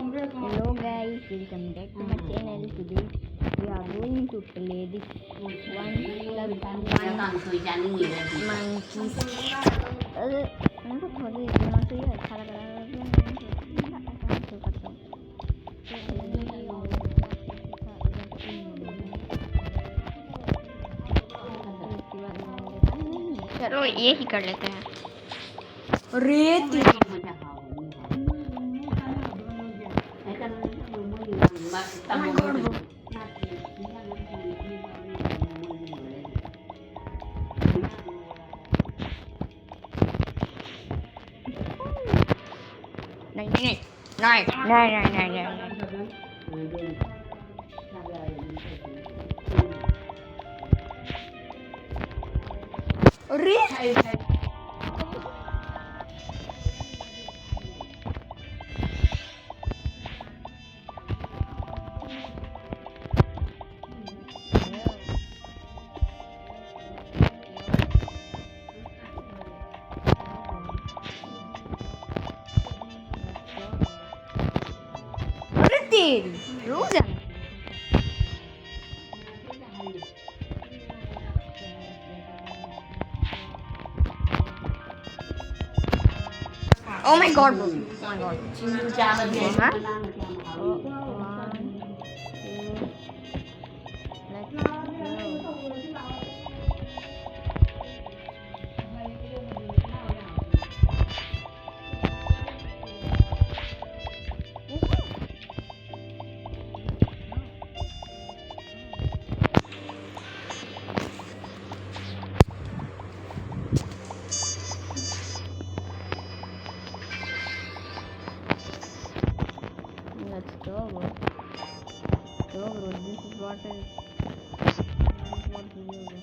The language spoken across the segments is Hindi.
Hello guys, welcome back to my channel. Today we are going to play this one plus one monkeys. मेरे को थोड़ी दिनों से ये अच्छा लग रहा है कि मैं आसान से करता हूँ। चलो ये ही कर लेते हैं। रेत नहीं अरे तेरी रोज Oh my god, bro. Oh my god. Let's go, bro. Go, bro. This is what we do.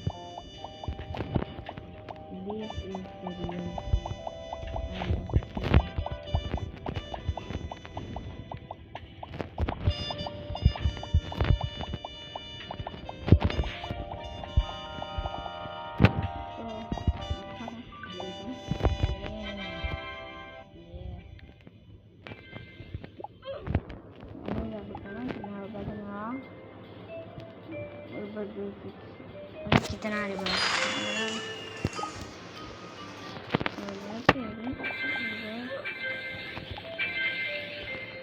This is the real. कितना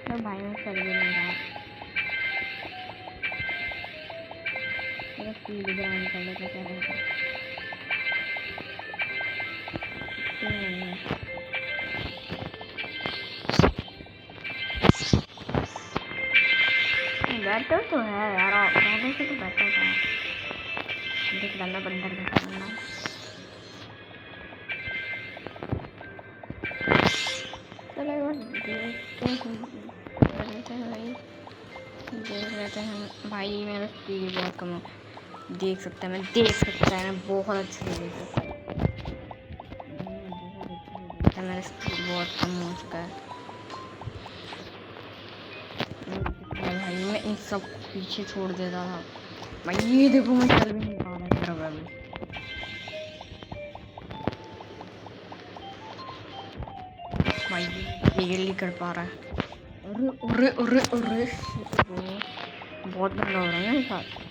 तो भाई में कर भी नहीं रहा मेरा स्पीड ग्राउंड कर लेता क्या रहता बेटर तो है यार पहले से तो बेटर है देख डालना बंदर का करना चलो देख लेते हैं भाई मेरा स्पीड बहुत कम देख सकता है मैं देख सकता है मैं बहुत अच्छे से देख सकता है मेरा स्पीड बहुत कम हो चुका है भाई मैं इन सब पीछे छोड़ देता था भाई ये देखो मैं चल भी नहीं पा रहा है भाई ये कर पा रहा है अरे अरे अरे अरे बहुत गंदा हो रहा है मेरे साथ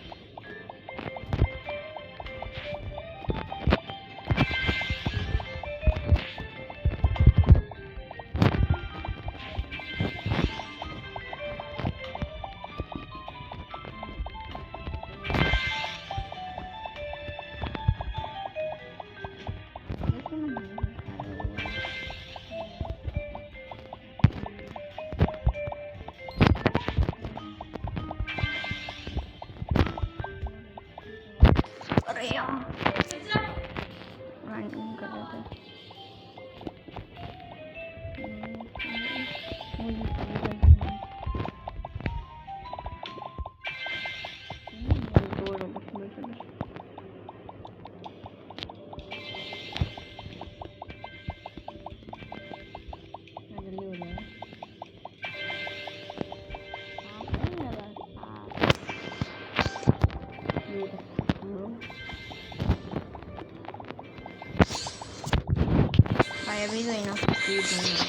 अभी तो इनफ स्पीड नहीं है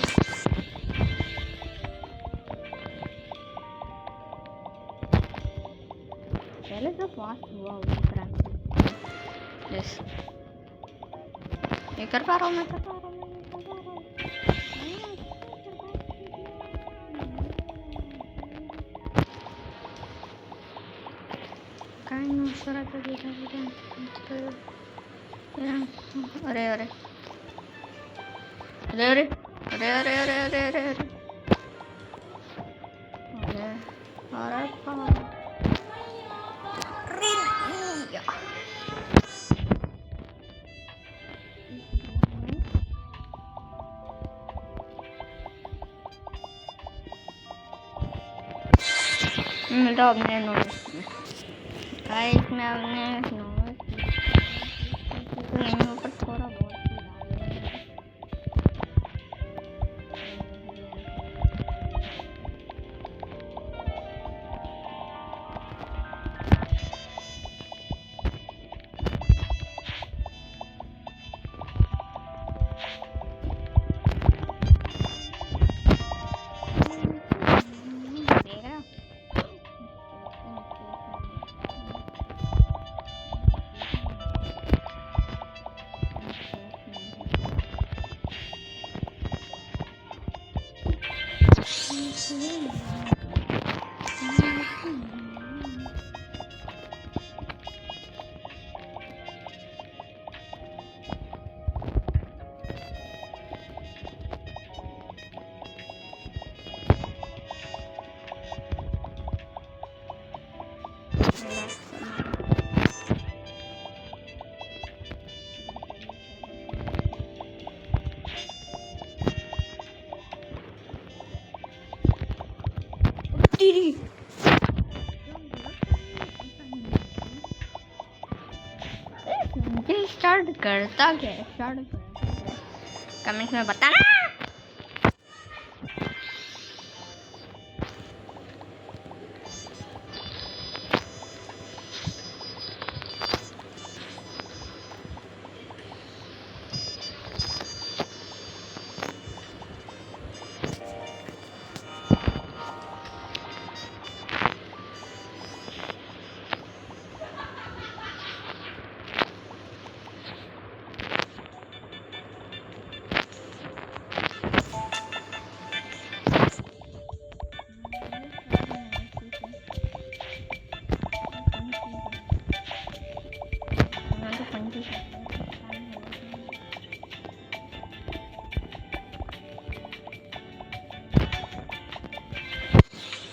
पहले तो फास्ट हुआ उस यस ये कर पा रहा हूँ मैं अरे अरे अरे अरे अरे अरे अरे अरे अरे अरे मिलता अपने नोट्स गाइस मैं अपने नोट्स तो ऊपर थोड़ा बहुत स्टार्ट करता क्या है कमेंट्स में बताना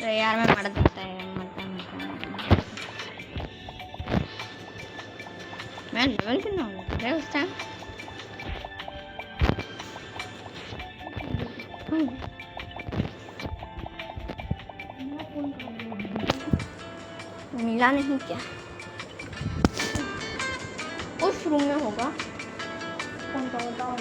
तो यार मैं मर देता है मैं लेवल कितना हो उस टाइम मिला नहीं क्या उस रूम में होगा कौन सा बताओ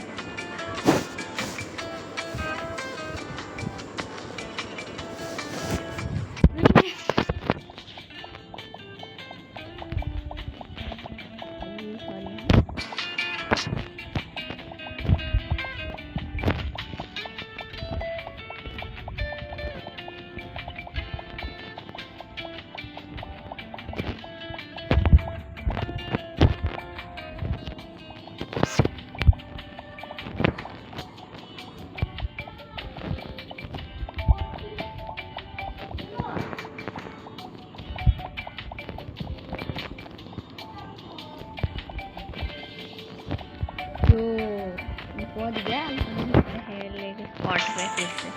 पहुंच गया लेके स्पॉट पे फिर से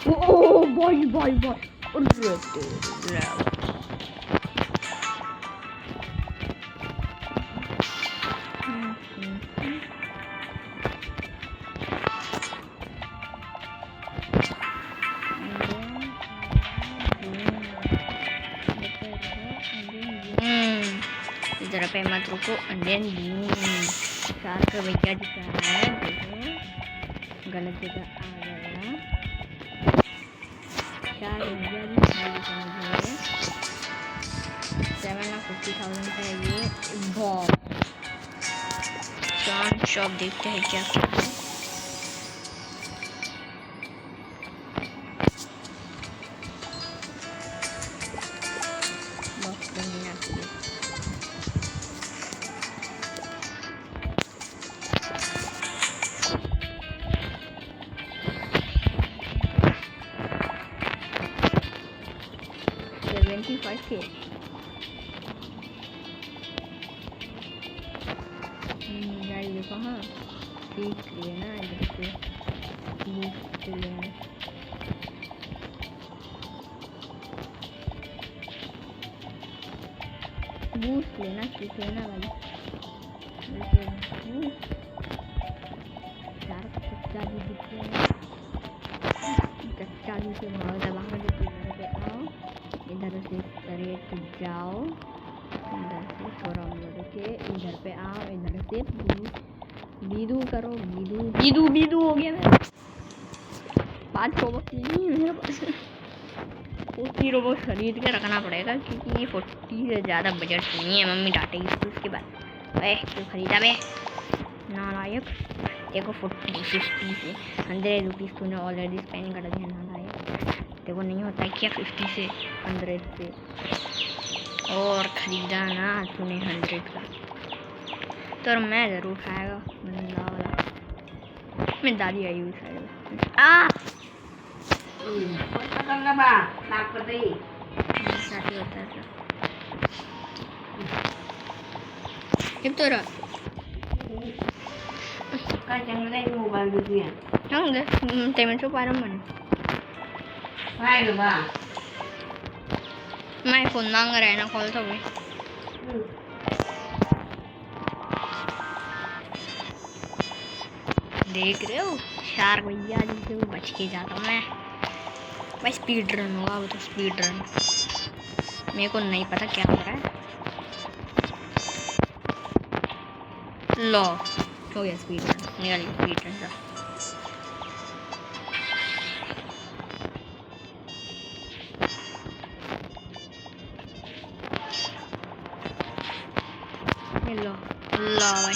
ओ भाई भाई भाई जरा पे मत रुको इंडियन शार्क भैया जी का है देखो गलत जगह आ गया शार्क भैया जी 7,50,000 का है ये बॉब। शॉप देखते हैं क्या क्या है। बॉक्स बनना चाहिए। $75K। देखो हाँ ठीक लेना इधर से बूस्ट लेना। बूस्ट लेना ठीक लेना वाली चार कच्चा भी दिख रहा है। कच्चा भी से भाव दबा कर इधर पे आओ, इधर से करेट जाओ, इधर से थोड़ा मोड़ के इधर पे आओ, इधर से बीदू करो। बीदू हो गया मेरा। 5 रोबोट नहीं है मेरे पास। 40 रोबोट खरीद के रखना पड़ेगा क्योंकि ये 40 से ज़्यादा बजट नहीं है। मम्मी डांटेगी इसको उसके बाद, क्यों खरीदा बे नालायक। देखो 40 50 से 100 रुपीज़ तूने ऑलरेडी स्पेंड कर दिया नालायक। देखो नहीं होता क्या 50 से 100 से और ख़रीदा ना तूने 100 का। तो मैं ज़रूर खाएगा बंदा वाला। मेरी दादी आई हुई खाएगा। तो temen so parang man. मैं फोन मांग रहा है ना कॉल तो भी। देख रहे हो शार्क भैया जी से बच के जाता हूँ मैं। भाई स्पीड रन होगा वो तो स्पीड रन। मेरे को नहीं पता क्या हो रहा है। लो हो गया स्पीड रन, निकल गया स्पीड रन का। लो भाई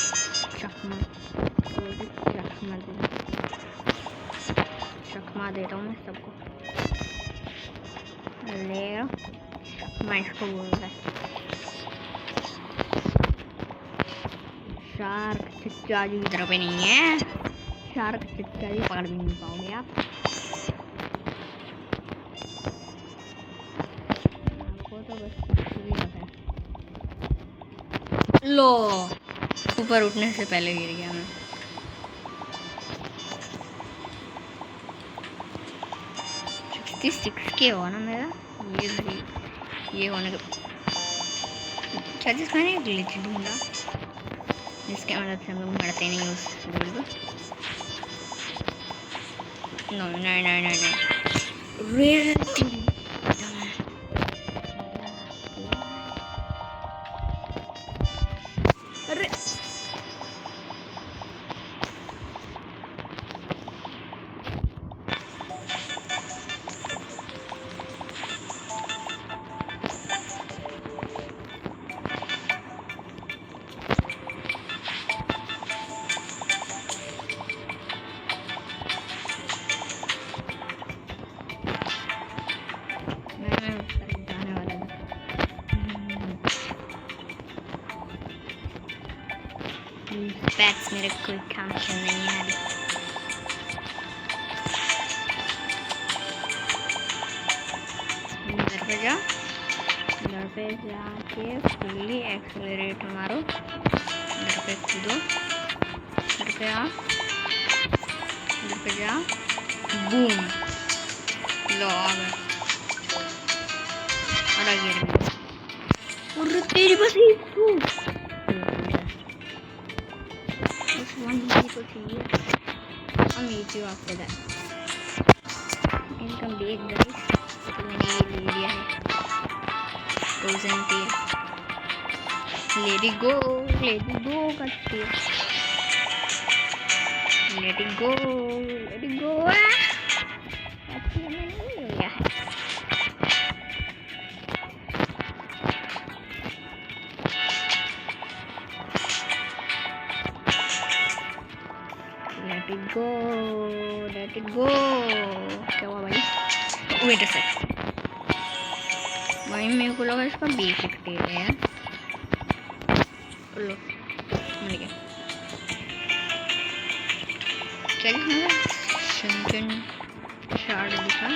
चकमा देता हूँ मैं सबको। ले मैं इसको बोल रहा है शार्क चच्चा जी इधर पे नहीं है। शार्क चच्चा जी पकड़ भी नहीं पाओगे आप। आपको तो बस भी पता है। लो ऊपर उठने से पहले गिर गया मैं। के हो ना मेरा ये होने का चार्जेस मैंने ग्लिच ढूंढा जिसके मदद से हम लोग मरते नहीं उस गोल को। नहीं अरे बैट्स मेरे कोई काम के नहीं है अभी। इधर पे जाके फुल्ली एक्सेलरेट मारो। इधर पे कूदो, इधर पे आ, इधर पे जा, बूम। लो आ गए और गिर गए। और तेरी बस को चाहिए। हम नीचे आपको दा इनकम देख गाइस तो मैंने ये ले लिया है फ्रोजन तेल। लेट इट गो करते लेट इट गो अच्छी मैंने ले लिया है। go, let it go. क्या हुआ भाई? Wait a sec. भाई मेरे को लगा इसका बेसिक टेल है यार. लो, मिल गया. चल हमारा शंकन शार्ड दिखा.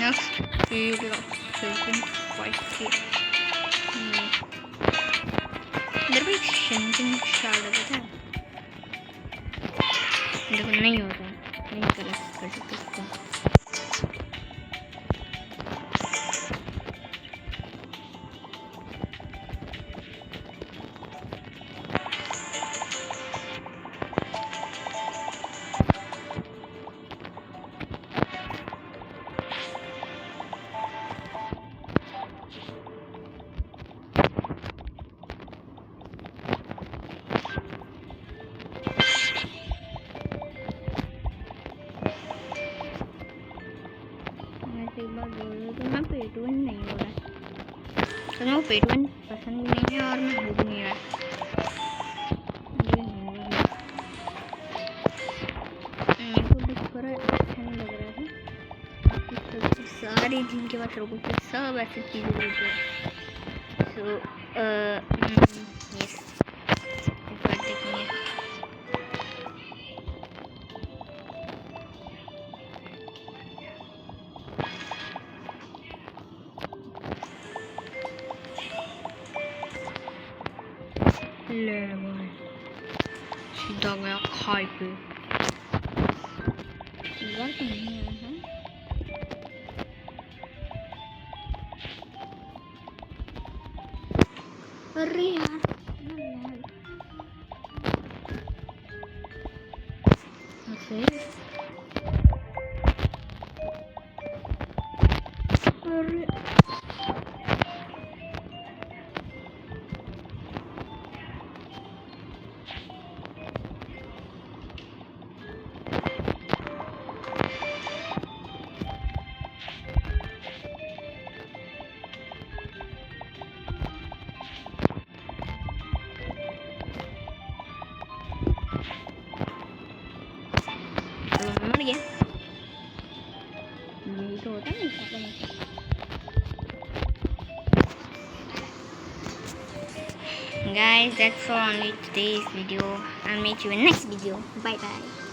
Next, we will shuriken 5k. इधर भी शंकन शार्ड होता है. देखो नहीं हो रहा है. नहीं कर सकते इसको. एक बार बोल रही तो मैं पेट वन नहीं हो रहा है. तो मैं पेट वन पसंद नहीं है और मैं हो भी नहीं रहा. मेरे को भी थोड़ा अच्छा नहीं लग रहा है. सारी जिनके पास रोबोट है सब ऐसी चीज़ें लेते हैं. सो यस एक बार देखेंगे. ले भाई सीधा गया खाई पे. सीधा तो नहीं आया है. अरे यार ऐसे अरे मर गया. यही तो होता है. Guys, that's all on today's video. I'll meet you in next video. Bye bye.